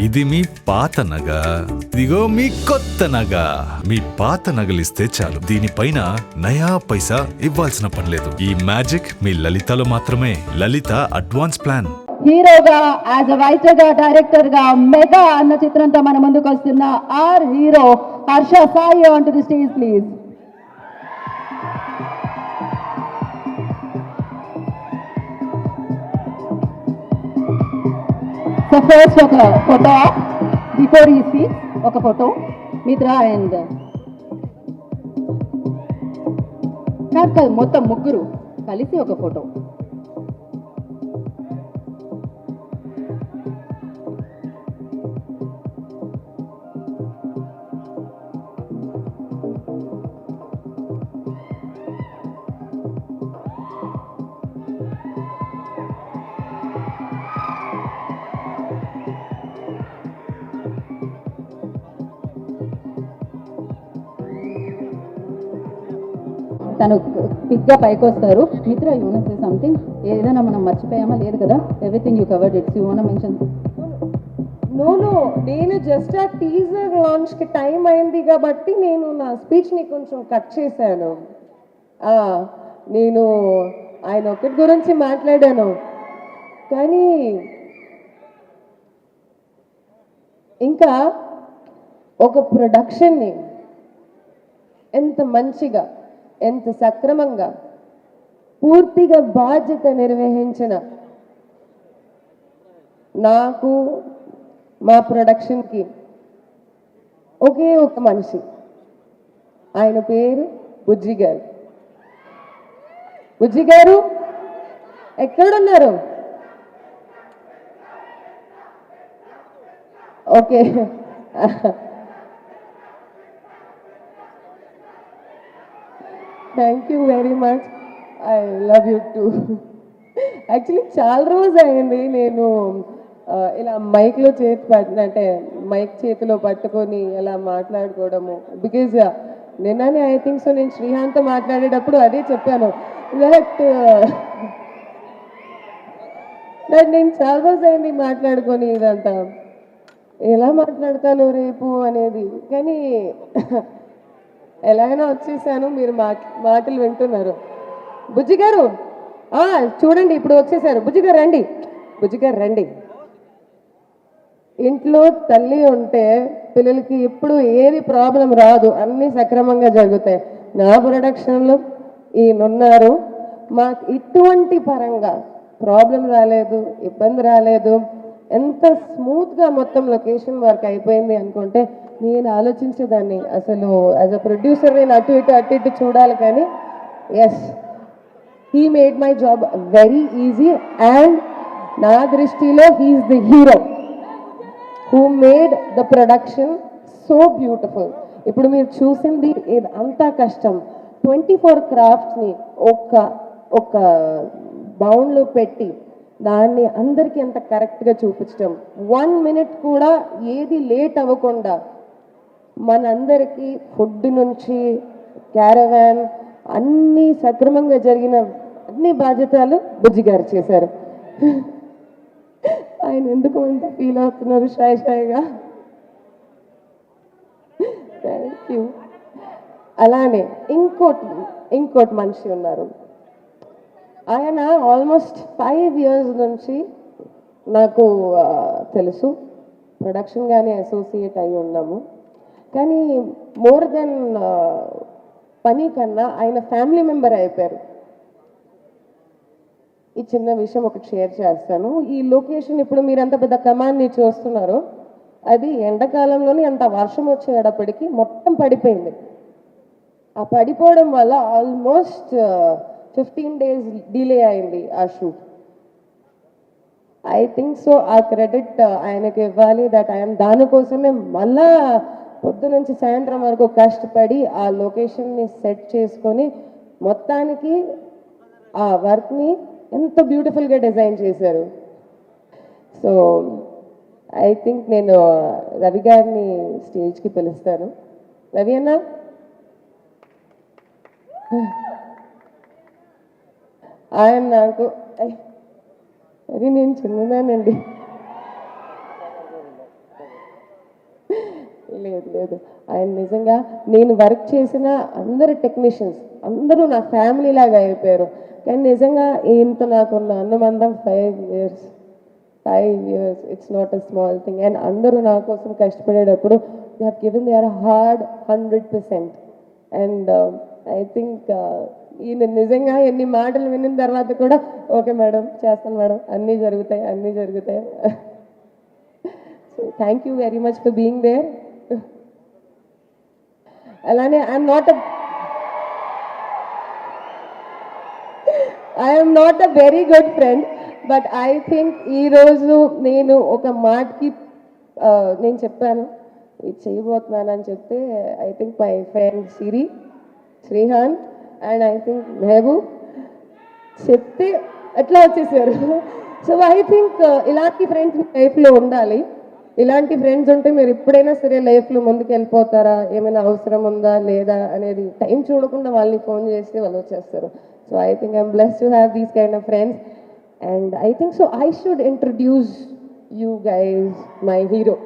ఇది మీ పాత నగ, ఇదిగో మీ కొత్త నగ. మీ పాత నగలిస్తే చాలు, దీనిపైన నయా పైసా ఇవ్వాల్సిన పనిలేదు. ఈ మ్యాజిక్ మీ లలితలో మాత్రమే. Lalitha advance plan. హీరోగా, యాజ్ అ రైటర్ గా, డైరెక్టర్ గా మెగా అన్న చిత్రంతో మన ముందుకు వస్తున్న our hero Harsha Sai on to the stage please. So first ఒక ఫోటో బిఫోర్ ఈ సీన్, ఒక ఫోటో మిత్ర అండ్ కాదు మొత్తం ముగ్గురు కలిసి ఒక ఫోటో. తను క్విక్గా పైకి వస్తారు. మిత్ర, యూ వాంట్ సే సంథింగ్? ఏదైనా మనం మర్చిపోయామా? లేదు కదా, everything you covered it's. You want mention? No, నేను జస్ట్ ఆ టీజర్ లాంచ్కి టైం అయింది కాబట్టి నేను నా స్పీచ్ని కొంచెం కట్ చేశాను. నేను ఆయన ఒకటి గురించి మాట్లాడాను, కానీ ఇంకా ఒక ప్రొడక్షన్ని ఎంత మంచిగా, ఎంత సక్రమంగా, పూర్తిగా బాధ్యత నిర్వహించిన నాకు, మా ప్రొడక్షన్కి ఒకే ఒక మనిషి, ఆయన పేరు బుజ్జి గారు. బుజ్జి గారు ఎక్కడున్నారు? Okay, thank you very much. I love you two. Actually చాలా రోజు అయింది నేను ఇలా మైక్లో అంటే మైక్ చేతిలో పట్టుకొని ఇలా మాట్లాడుకోవడము. బికాజ్ నిన్ననే ఐ థింక్ సో నేను శ్రీహాంత్తో మాట్లాడేటప్పుడు అదే చెప్పాను, దట్ నేను చాలా రోజు అయింది మాట్లాడుకొని, ఇదంతా ఎలా మాట్లాడతాను రేపు అనేది. కానీ ఎలాగైనా వచ్చేసాను, మీరు మాటలు వింటున్నారు. బుజ్జి గారు చూడండి, ఇప్పుడు వచ్చేసారు. బుజ్జి గారు రండి, బుజ్జి గారు రండి. ఇంట్లో తల్లి ఉంటే పిల్లలకి ఎప్పుడు ఏది ప్రాబ్లం రాదు, అన్నీ సక్రమంగా జరుగుతాయి. నా ప్రొడక్షన్లో ఈయనున్నారు, మాకు ఇటువంటి పరంగా ప్రాబ్లం రాలేదు, ఇబ్బంది రాలేదు. ఎంత స్మూత్గా మొత్తం లొకేషన్ వర్క్ అయిపోయింది అనుకుంటే నేను ఆలోచించేదాన్ని, అసలు యాజ్ అ ప్రొడ్యూసర్ నేను అటు ఇటు చూడాలి. కానీ yes, he made my job very easy. And నా దృష్టిలో he is the hero who made the production so beautiful. ఇప్పుడు మీరు చూసింది అంతా కష్టం, 24 క్రాఫ్ట్స్ని ఒక బౌండ్లో పెట్టి దాన్ని అందరికీ ఎంత కరెక్ట్గా చూపించడం, 1 మినిట్ కూడా ఏది లేట్ అవ్వకుండా మనందరికీ ఫుడ్ నుంచి క్యారవాన్ అన్నీ సక్రమంగా జరిగిన అన్ని బాధ్యతలు బుజ్జి గారు చేశారు. ఆయన ఎందుకు అంత ఫీల్ అవుతున్నారు షాయిగా? Thank you. అలానే ఇంకోటి మనిషి ఉన్నారు. ఆయన ఆల్మోస్ట్ 5 ఇయర్స్ నుంచి నాకు తెలుసు, ప్రొడక్షన్గానే అసోసియేట్ అయి ఉన్నాము. కానీ మోర్ దెన్ పని కన్నా ఆయన ఫ్యామిలీ మెంబర్ అయిపోయారు. ఈ చిన్న విషయం ఒకటి షేర్ చేస్తాను. ఈ లొకేషన్ ఇప్పుడు మీరు అంత పెద్ద కమాన్ని చూస్తున్నారు, అది ఎండాకాలంలోనే అంత వర్షం వచ్చేటప్పటికి మొత్తం పడిపోయింది. ఆ పడిపోవడం వల్ల ఆల్మోస్ట్ 15 days డిలే అయింది ఆ షూట్. ఐ థింక్ సో ఆ క్రెడిట్ ఆయనకి ఇవ్వాలి, దట్ ఆయన దానికోసమే మళ్ళా పొద్దు నుంచి సాయంత్రం వరకు కష్టపడి ఆ లొకేషన్ని సెట్ చేసుకొని మొత్తానికి ఆ వర్క్ని ఎంత బ్యూటిఫుల్గా డిజైన్ చేశారు. సో ఐ థింక్ నేను రవి గారిని స్టేజ్కి పిలుస్తాను. రవి అన్న, ఆయన నాకు అది నేను చిన్నదానండి. లేదు లేదు, ఆయన నిజంగా నేను వర్క్ చేసిన అందరు టెక్నీషియన్స్ అందరూ నా ఫ్యామిలీ లాగా అయిపోయారు. కానీ నిజంగా ఈయనతో నాకున్న అనుబంధం 5 years. 5 years, it's not a small thing. And అందరూ నా కోసం కష్టపడేటప్పుడు they have given their heart 100%. And I think ఈయన నిజంగా ఎన్ని మాటలు విన్న తర్వాత కూడా ఓకే మేడం చేస్తాను మేడం, అన్నీ జరుగుతాయి. So thank you very much for being there. అలానే I'm not a very good friend, but I think ఈరోజు నేను ఒక మాటకి నేను చెప్పాను ఇది చేయబోతున్నానని చెప్తే I think my friend Srihan and I think Mehboob చెప్తే ఎట్లా వచ్చేసారు. సో ఐ థింక్ ఇలాంటి ఫ్రెండ్స్ మీ లైఫ్లో ఉండాలి. ఇలాంటి ఫ్రెండ్స్ ఉంటే మీరు ఎప్పుడైనా సరే లైఫ్లో ముందుకు వెళ్ళిపోతారా, ఏమైనా అవసరం ఉందా లేదా అనేది టైం చూడకుండా వాళ్ళని ఫోన్ చేస్తే వాళ్ళు వచ్చేస్తారు. So I think I'm blessed to have these kind of friends. And I think so I should introduce you guys my hero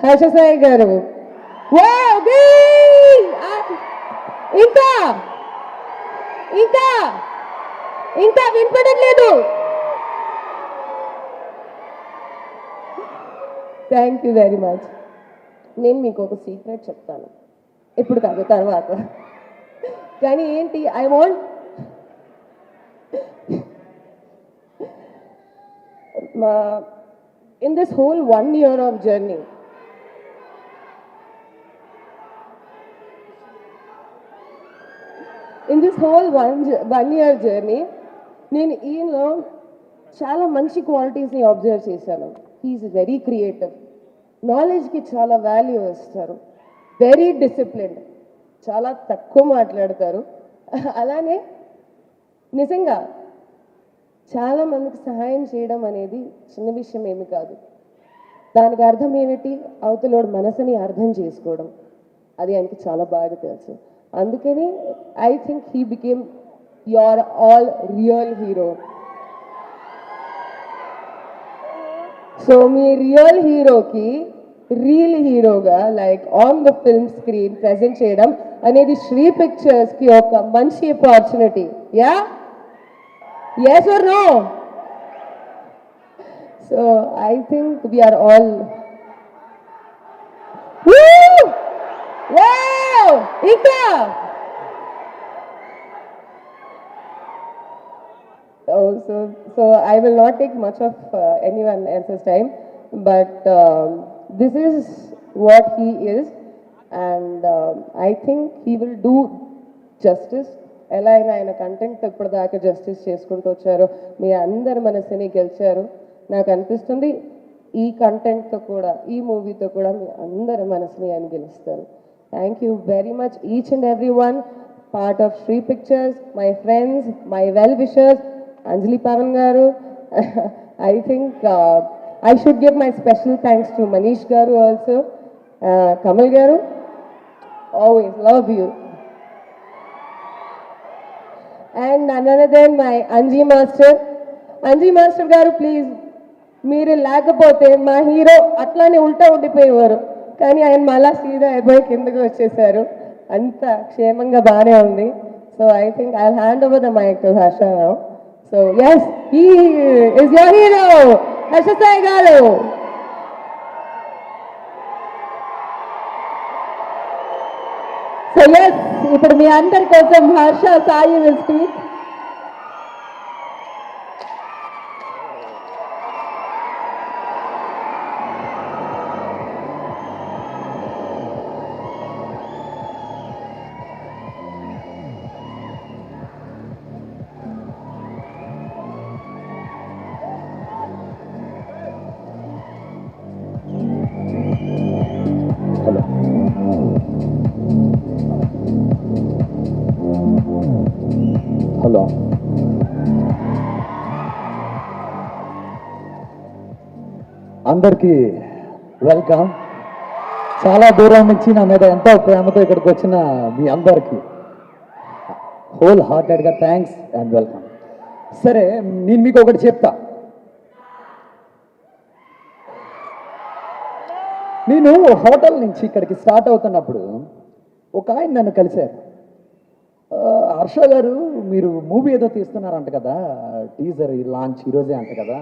Harsha Sai గారు. ఇంకా ఇంకా ఇంకా వినపడట్లేదు. Thank you very much. నేను మీకు ఒక సీక్రెట్ చెప్తాను, ఇప్పుడు కాదు తర్వాత. కానీ ఏంటి, I want in this whole 1 year of journey, నేను ఈయనలో చాలా మంచి క్వాలిటీస్ని అబ్జర్వ్ చేశాను. హీఈస్ వెరీ క్రియేటివ్, నాలెడ్జ్కి చాలా వాల్యూ ఇస్తారు, వెరీ డిసిప్లిన్డ్, చాలా తక్కువ మాట్లాడతారు. అలానే నిజంగా చాలా మందికి సహాయం చేయడం అనేది చిన్న విషయం ఏమి కాదు. దానికి అర్థం ఏమిటి, అవతలోడు మనసుని అర్థం చేసుకోవడం, అది ఆయనకి చాలా బాగా తెలుసు. అందుకని I think he became your all real hero. So me real హీరోకి రియల్ హీరోగా like on the film screen present చేయడం అనేది శ్రీ పిక్చర్స్కి ఒక మంచి opportunity. Yeah, yes or no? So I think we are all woo, wow, Ika. Oh, so I will not take much of anyone else's time, but this is what he is, and I think he will do justice. ఎలా అయినా ఆయన content ఇప్పటిదాకా justice చేసుకుంటూ వచ్చారు, మీ అందరి మనసుని గెలిచారు. నాకు అనిపిస్తుంది ఈ కంటెంట్తో కూడా, ఈ మూవీతో కూడా మీ అందరి మనసుని ఆయన గెలుస్తారు. Thank you very much each and every one part of Sri pictures, my friends, my well wishers, Anjali Pavan గారు. I think I should give my special thanks to Manish గారు ఆల్సో, కమల్ గారు, always love you. And another my Anji master గారు, please మీరు లేకపోతే మా hero అట్లానే ఉల్టా ఉండిపోయేవారు, కానీ ఆయన మళ్ళా సీదా అయిపోయి కిందకు వచ్చేసారు. అంత క్షేమంగా బాగానే ఉంది. So I think I hand over the mic to Harsha now. So yes, he is your hero, Harsha Sai garu. So yes, ఇప్పుడు మీ అందరి కోసం Harsha Sai will speak. Hello, అందరికీ వెల్కమ్. చాలా దూరం నుంచి నా మీద ఎంతో ప్రేమతో ఇక్కడికి వచ్చిన మీ అందరికీ హోల్ హార్టెడ్గా థ్యాంక్స్ అండ్ వెల్కమ్. సరే, నేను మీకు ఒకటి చెప్తా. నేను హోటల్ నుంచి ఇక్కడికి స్టార్ట్ అవుతున్నప్పుడు ఒక ఆయన నన్ను కలిశారు. హర్ష గారు మీరు మూవీ ఏదో తీస్తున్నారంట కదా, టీజర్ లాంచ్ ఈరోజే అంట కదా,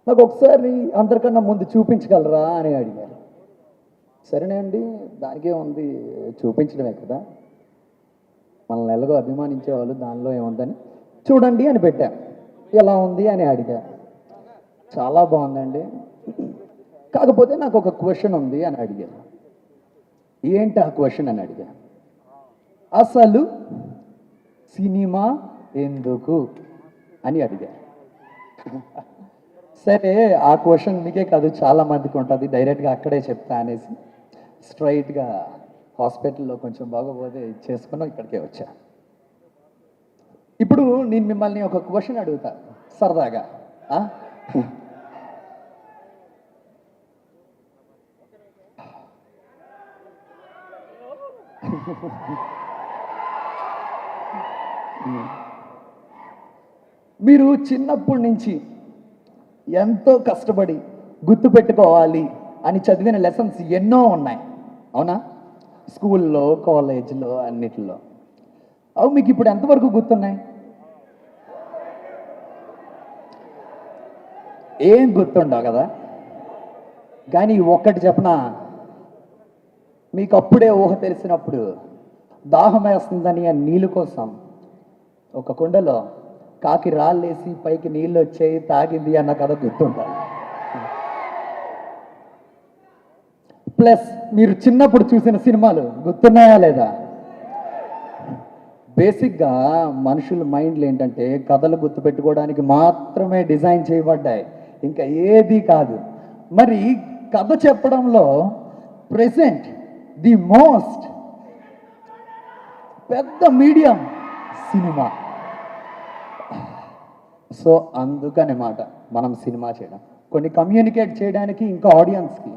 నాకు ఒకసారి అందరికన్నా ముందు చూపించగలరా అని అడిగారు. సరేనండి, దానికే ఉంది, చూపించడమే కదా, మనల్ని ఎలాగో అభిమానించే వాళ్ళు దానిలో ఏముందని చూడండి అని పెట్టాను. ఎలా ఉంది అని అడిగా. చాలా బాగుందండి, కాకపోతే నాకు ఒక క్వశ్చన్ ఉంది అని అడిగాను. ఏంటి ఆ క్వశ్చన్ అని అడిగా. అసలు సినిమా ఎందుకు అని అడిగా. సరే, ఆ క్వశ్చన్ మీకే కాదు చాలా మందికి ఉంటుంది, డైరెక్ట్గా అక్కడే చెప్తా అనేసి స్ట్రైట్గా హాస్పిటల్లో కొంచెం బాగోపోతే చేసుకున్నాం, ఇక్కడికే వచ్చా. ఇప్పుడు నేను మిమ్మల్ని ఒక క్వశ్చన్ అడుగుతా సరదాగా. మీరు చిన్నప్పటి నుంచి ఎంతో కష్టపడి గుర్తుపెట్టుకోవాలి అని చదివిన లెసన్స్ ఎన్నో ఉన్నాయి, అవునా? స్కూల్లో, కాలేజ్లో, అన్నిటిలో. అవి మీకు ఇప్పుడు ఎంతవరకు గుర్తున్నాయి? ఏం గుర్తుండవు కదా. కానీ ఒక్కటి చెప్పనా, మీకు అప్పుడే ఊహ తెలిసినప్పుడు దాహం వేస్తుందని ఆ నీళ్ళు కోసం ఒక కుండలో కాకి రాళ్ళేసి పైకి నీళ్ళు వచ్చాయి, తాగింది అన్న కథ గుర్తుండాలి. ప్లస్ మీరు చిన్నప్పుడు చూసిన సినిమాలు గుర్తున్నాయా లేదా? బేసిక్గా మనుషుల మైండ్లు ఏంటంటే కథలు గుర్తుపెట్టుకోవడానికి మాత్రమే డిజైన్ చేయబడ్డాయి, ఇంకా ఏది కాదు. మరి కథ చెప్పడంలో ప్రెసెంట్ ది మోస్ట్ పెద్ద మీడియం సినిమా. సో అందుకనే మాట మనం సినిమా చేయడం, కొన్ని కమ్యూనికేట్ చేయడానికి, ఇంకా ఆడియన్స్కి